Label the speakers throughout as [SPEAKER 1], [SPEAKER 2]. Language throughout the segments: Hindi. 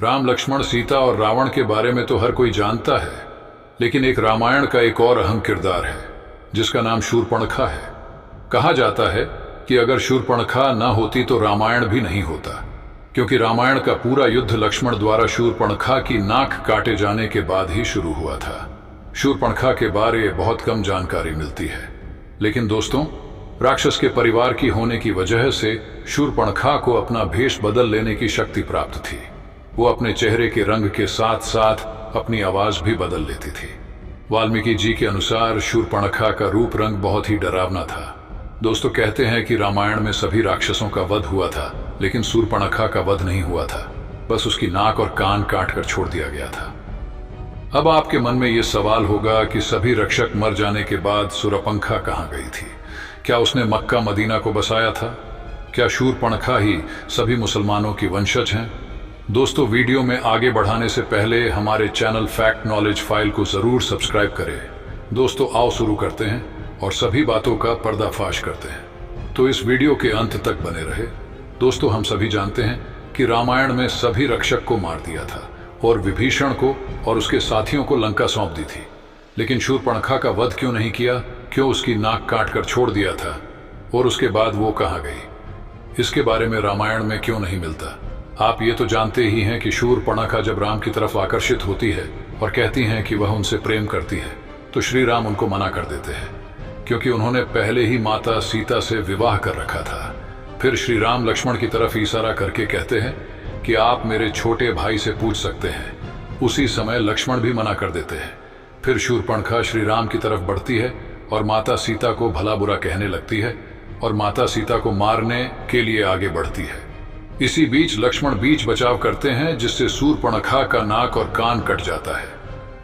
[SPEAKER 1] राम, लक्ष्मण, सीता और रावण के बारे में तो हर कोई जानता है, लेकिन एक रामायण का एक और अहम किरदार है जिसका नाम शूर्पणखा है। कहा जाता है कि अगर शूर्पणखा न होती तो रामायण भी नहीं होता, क्योंकि रामायण का पूरा युद्ध लक्ष्मण द्वारा शूर्पणखा की नाक काटे जाने के बाद ही शुरू हुआ था। शूर्पणखा के बारे बहुत कम जानकारी मिलती है, लेकिन दोस्तों, राक्षस के परिवार की होने की वजह से शूर्पणखा को अपना भेष बदल लेने की शक्ति प्राप्त थी। वो अपने चेहरे के रंग के साथ साथ अपनी आवाज भी बदल लेती थी। वाल्मीकि जी के अनुसार शूर्पणखा का रूप रंग बहुत ही डरावना था। दोस्तों, कहते हैं कि रामायण में सभी राक्षसों का वध हुआ था, लेकिन शूर्पणखा का वध नहीं हुआ था, बस उसकी नाक और कान काट कर छोड़ दिया गया था। अब आपके मन में यह सवाल होगा कि सभी रक्षक मर जाने के बाद शूर्पणखा कहां गई थी? क्या उसने मक्का मदीना को बसाया था? क्या शूर्पणखा ही सभी मुसलमानों की वंशज हैं? दोस्तों, वीडियो में आगे बढ़ाने से पहले हमारे चैनल फैक्ट नॉलेज फाइल को जरूर सब्सक्राइब करें। दोस्तों, आओ शुरू करते हैं और सभी बातों का पर्दाफाश करते हैं, तो इस वीडियो के अंत तक बने रहे। दोस्तों, हम सभी जानते हैं कि रामायण में सभी रक्षक को मार दिया था और विभीषण को और उसके साथियों को लंका सौंप दी थी, लेकिन शूर्पणखा का वध क्यों नहीं किया? क्यों उसकी नाक काट कर छोड़ दिया था? और उसके बाद वो कहाँ गई? इसके बारे में रामायण में क्यों नहीं मिलता? आप ये तो जानते ही हैं कि शूर्पणखा जब राम की तरफ आकर्षित होती है और कहती हैं कि वह उनसे प्रेम करती है, तो श्री राम उनको मना कर देते हैं, क्योंकि उन्होंने पहले ही माता सीता से विवाह कर रखा था। फिर श्री राम लक्ष्मण की तरफ इशारा करके कहते हैं कि आप मेरे छोटे भाई से पूछ सकते हैं। उसी समय लक्ष्मण भी मना कर देते हैं। फिर शूर्पणखा श्री राम की तरफ बढ़ती है और माता सीता को भला बुरा कहने लगती है और माता सीता को मारने के लिए आगे बढ़ती है। इसी बीच लक्ष्मण बीच बचाव करते हैं, जिससे शूर्पणखा का नाक और कान कट जाता है।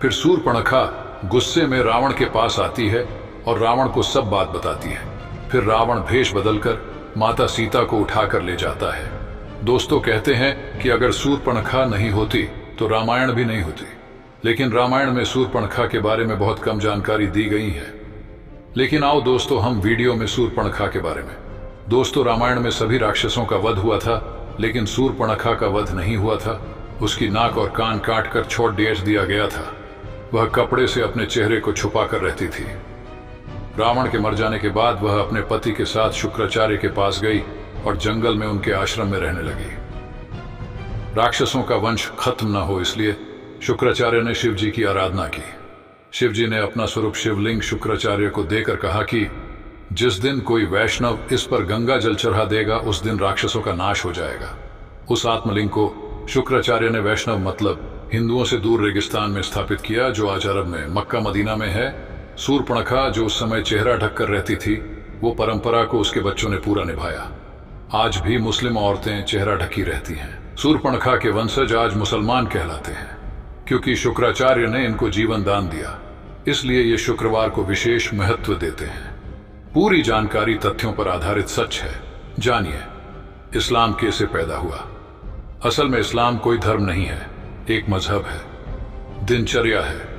[SPEAKER 1] फिर शूर्पणखा गुस्से में रावण के पास आती है और रावण को सब बात बताती है। फिर रावण भेष बदलकर माता सीता को उठाकर ले जाता है। दोस्तों, कहते हैं कि अगर शूर्पणखा नहीं होती तो रामायण भी नहीं होती, लेकिन रामायण में शूर्पणखा के बारे में बहुत कम जानकारी दी गई है। लेकिन आओ दोस्तों, हम वीडियो में शूर्पणखा के बारे में। दोस्तों, रामायण में सभी राक्षसों का वध हुआ था, लेकिन शूर्पणखा का वध नहीं हुआ था। उसकी नाक और कान काट कर छोड़ दिया गया था। वह कपड़े से अपने चेहरे को छुपा कर रहती थी। रावण के मर जाने के बाद वह अपने पति के साथ शुक्राचार्य के पास गई और जंगल में उनके आश्रम में रहने लगी। राक्षसों का वंश खत्म न हो, इसलिए शुक्राचार्य ने शिव जी की आराधना की। शिव जी ने अपना स्वरूप शिवलिंग शुक्राचार्य को देकर कहा कि जिस दिन कोई वैष्णव इस पर गंगा जल चढ़ा देगा, उस दिन राक्षसों का नाश हो जाएगा। उस आत्मलिंग को शुक्राचार्य ने वैष्णव मतलब हिंदुओं से दूर रेगिस्तान में स्थापित किया, जो आज अरब में मक्का मदीना में है। शूर्पणखा जो उस समय चेहरा ढककर रहती थी, वो परंपरा को उसके बच्चों ने पूरा निभाया। आज भी मुस्लिम औरतें चेहरा ढकी रहती हैं। शूर्पणखा के वंशज आज मुसलमान कहलाते हैं, क्योंकि शुक्राचार्य ने इनको जीवन दान दिया, इसलिए ये शुक्रवार को विशेष महत्व देते हैं। पूरी जानकारी तथ्यों पर आधारित सच है। जानिए, इस्लाम कैसे पैदा हुआ। असल में इस्लाम कोई धर्म नहीं है, एक मजहब है, दिनचर्या है।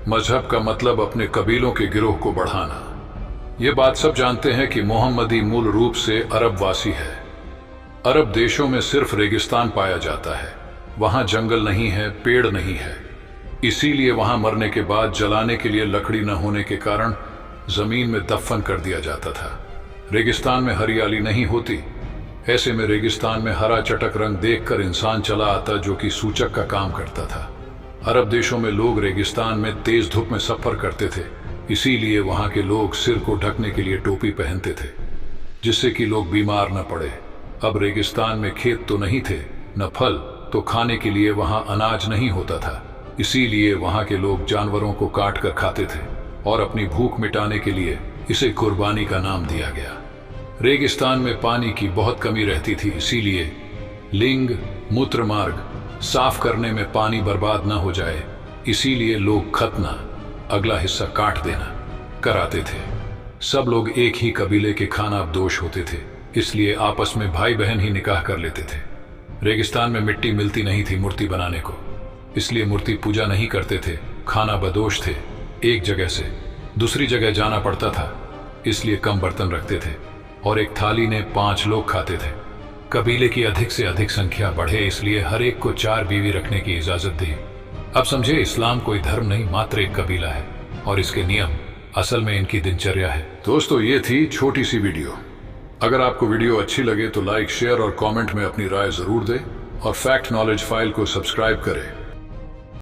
[SPEAKER 1] मजहब का मतलब अपने कबीलों के गिरोह को बढ़ाना। ये बात सब जानते हैं कि मोहम्मदी मूल रूप से अरब वासी है। अरब देशों में सिर्फ रेगिस्तान पाया जाता है, वहां जंगल नहीं है, पेड़ नहीं है। इसीलिए वहां मरने के बाद जलाने के लिए लकड़ी न होने के कारण जमीन में दफन कर दिया जाता था। रेगिस्तान में हरियाली नहीं होती। ऐसे में रेगिस्तान में हरा चटक रंग देखकर इंसान चला आता, जो कि सूचक का काम करता था। अरब देशों में लोग रेगिस्तान में तेज धूप में सफर करते थे, इसीलिए वहां के लोग सिर को ढकने के लिए टोपी पहनते थे, जिससे कि लोग बीमार न पड़े। अब रेगिस्तान में खेत तो नहीं थे, न फल, तो खाने के लिए वहां अनाज नहीं होता था। इसीलिए वहां के लोग जानवरों को काट कर खाते थे और अपनी भूख मिटाने के लिए इसे कुर्बानी का नाम दिया गया। रेगिस्तान में पानी की बहुत कमी रहती थी, इसीलिए लिंग मूत्र मार्ग साफ करने में पानी बर्बाद न हो जाए, इसीलिए लोग खतना, अगला हिस्सा काट देना, कराते थे। सब लोग एक ही कबीले के खानाबदोश होते थे, इसलिए आपस में भाई बहन ही निकाह कर लेते थे। रेगिस्तान में मिट्टी मिलती नहीं थी मूर्ति बनाने को, इसलिए मूर्ति पूजा नहीं करते थे, खाना बदोश थे। एक जगह से दूसरी जगह जाना पड़ता था, इसलिए कम बर्तन रखते थे और एक थाली ने 5 लोग खाते थे। कबीले की अधिक से अधिक संख्या बढ़े, इसलिए हर एक को 4 बीवी रखने की इजाजत दी। अब समझे, इस्लाम कोई धर्म नहीं, मात्र एक कबीला है और इसके नियम असल में इनकी दिनचर्या है। दोस्तों, ये थी छोटी सी वीडियो। अगर आपको वीडियो अच्छी लगे तो लाइक, शेयर और कमेंट में अपनी राय जरूर दें और फैक्ट नॉलेज फाइल को सब्सक्राइब करें।